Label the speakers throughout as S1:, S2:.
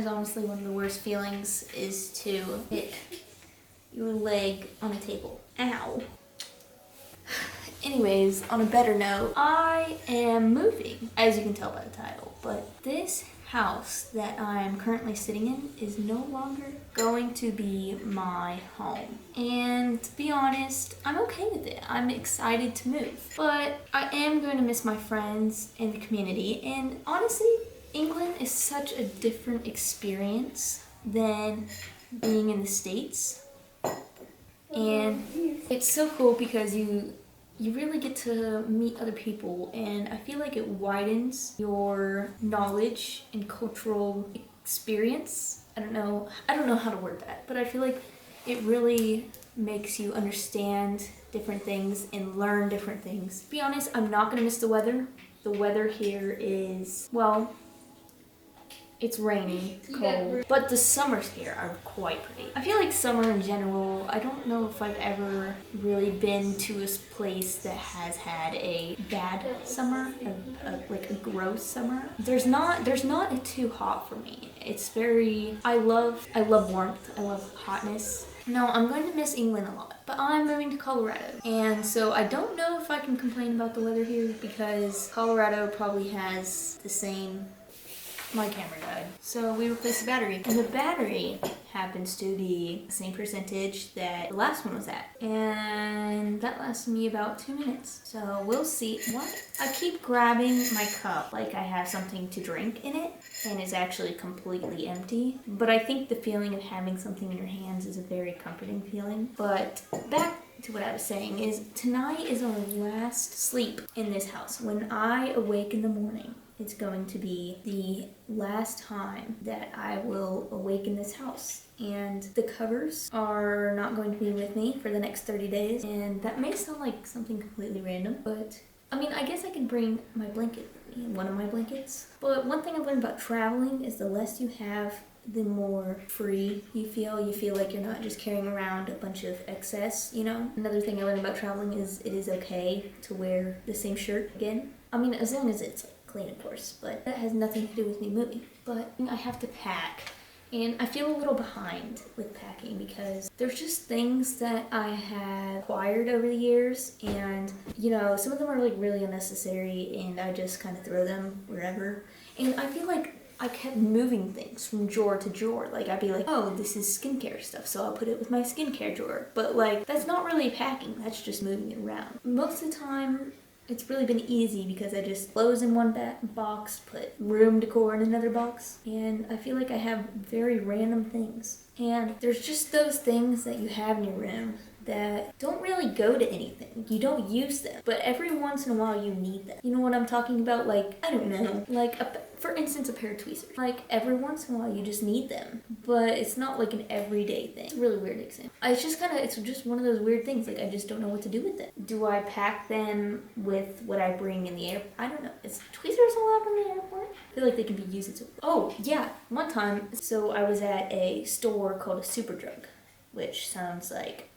S1: is honestly one of the worst feelings, is to hit your leg on a table. Ow. Anyways, on a better note, I am moving, as you can tell by the title, but this house that I'm currently sitting in is no longer going to be my home. And to be honest, I'm okay with it. I'm excited to move, but I am going to miss my friends and the community. And honestly, England is such a different experience than being in the States. And it's so cool because you really get to meet other people, and I feel like it widens your knowledge and cultural experience. I don't know how to word that, but I feel like it really makes you understand different things and learn different things. To be honest, I'm not gonna miss the weather. The weather here is, well, it's rainy, cold, but the summers here are quite pretty. I feel like summer in general, I don't know if I've ever really been to a place that has had a bad summer, like a gross summer. There's not a too hot for me. It's very, I love warmth, I love hotness. No, I'm going to miss England a lot, but I'm moving to Colorado. And so I don't know if I can complain about the weather here because Colorado probably has the same. My camera died. So we replaced the battery. And the battery happens to be the same percentage that the last one was at. And that lasted me about 2 minutes. So we'll see. What? I keep grabbing my cup like I have something to drink in it, and it's actually completely empty. But I think the feeling of having something in your hands is a very comforting feeling. But back to what I was saying is tonight is our last sleep in this house. When I awake in the morning, it's going to be the last time that I will awake in this house. And the covers are not going to be with me for the next 30 days. And that may sound like something completely random, but I mean, I guess I can bring my blanket with me, one of my blankets. But one thing I've learned about traveling is the less you have, the more free you feel. You feel like you're not just carrying around a bunch of excess, you know? Another thing I learned about traveling is it is okay to wear the same shirt again. I mean, as long as it's clean, of course, but that has nothing to do with me moving. But I have to pack, and I feel a little behind with packing because there's just things that I have acquired over the years, and you know, some of them are like really unnecessary and I just kind of throw them wherever. And I feel like I kept moving things from drawer to drawer. Like I'd be like, oh, this is skincare stuff, so I'll put it with my skincare drawer. But like, that's not really packing, that's just moving it around. Most of the time, it's really been easy because I just close in one box, put room decor in another box, and I feel like I have very random things. And there's just those things that you have in your room that don't really go to anything. You don't use them, but every once in a while you need them. You know what I'm talking about? Like, I don't know, like for instance, a pair of tweezers. Like every once in a while you just need them, but it's not like an everyday thing. It's a really weird example. It's just one of those weird things. Like I just don't know what to do with it. Do I pack them with what I bring in the air? I don't know. Is tweezers allowed in the airport? I feel like they can be used as oh yeah, one time, so I was at a store called a Superdrug, which sounds like,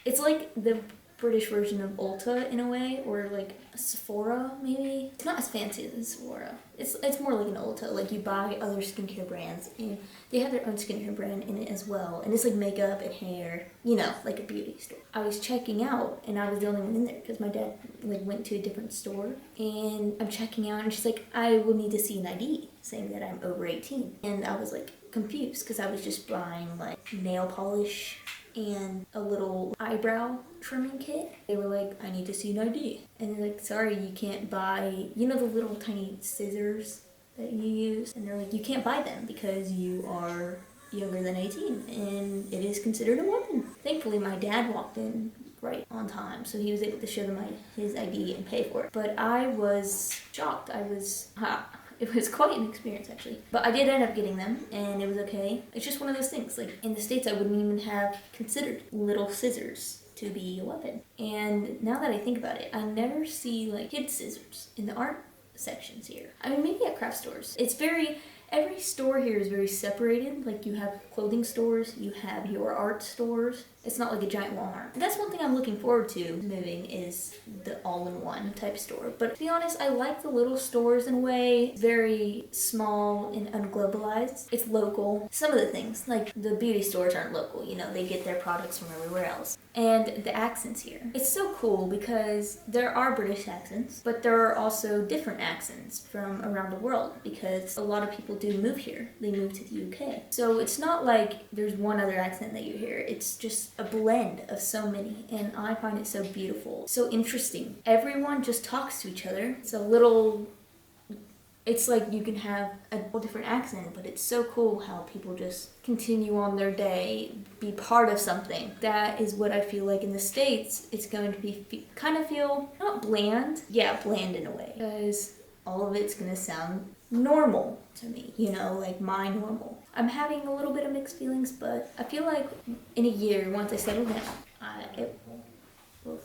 S1: it's like the British version of Ulta in a way, or like a Sephora maybe. It's not as fancy as a Sephora. It's more like an Ulta. Like you buy other skincare brands and they have their own skincare brand in it as well. And it's like makeup and hair, you know, like a beauty store. I was checking out and I was the only one in there because my dad like went to a different store, and I'm checking out and she's like, I will need to see an ID saying that I'm over 18. And I was like confused because I was just buying like nail polish and a little eyebrow trimming kit. They were like, I need to see an ID. And they're like, sorry, you can't buy, you know, the little tiny scissors that you use? And they're like, you can't buy them because you are younger than 18 and it is considered a weapon. Thankfully, my dad walked in right on time, so he was able to show them his ID and pay for it. But I was shocked. It was quite an experience, actually. But I did end up getting them, and it was okay. It's just one of those things. Like, in the States, I wouldn't even have considered little scissors to be a weapon. And now that I think about it, I never see, like, kid scissors in the art sections here. I mean, maybe at craft stores. It's very Every store here is very separated. Like you have clothing stores, you have your art stores. It's not like a giant Walmart. And that's one thing I'm looking forward to moving is the all-in-one type store. But to be honest, I like the little stores in a way. Very small and unglobalized. It's local. Some of the things, like the beauty stores aren't local, you know, they get their products from everywhere else. And the accents here. It's so cool because there are British accents, but there are also different accents from around the world because a lot of people do move here. They move to the UK. So it's not like there's one other accent that you hear. It's just a blend of so many, and I find it so beautiful, so interesting. Everyone just talks to each other. It's like you can have a whole different accent, but it's so cool how people just continue on their day, be part of something. That is what I feel like in the States. It's going to be kind of feel, not bland, yeah, bland in a way, because all of it's going to sound normal to me, you know, like my normal. I'm having a little bit of mixed feelings, but I feel like in a year, once I settle down, it will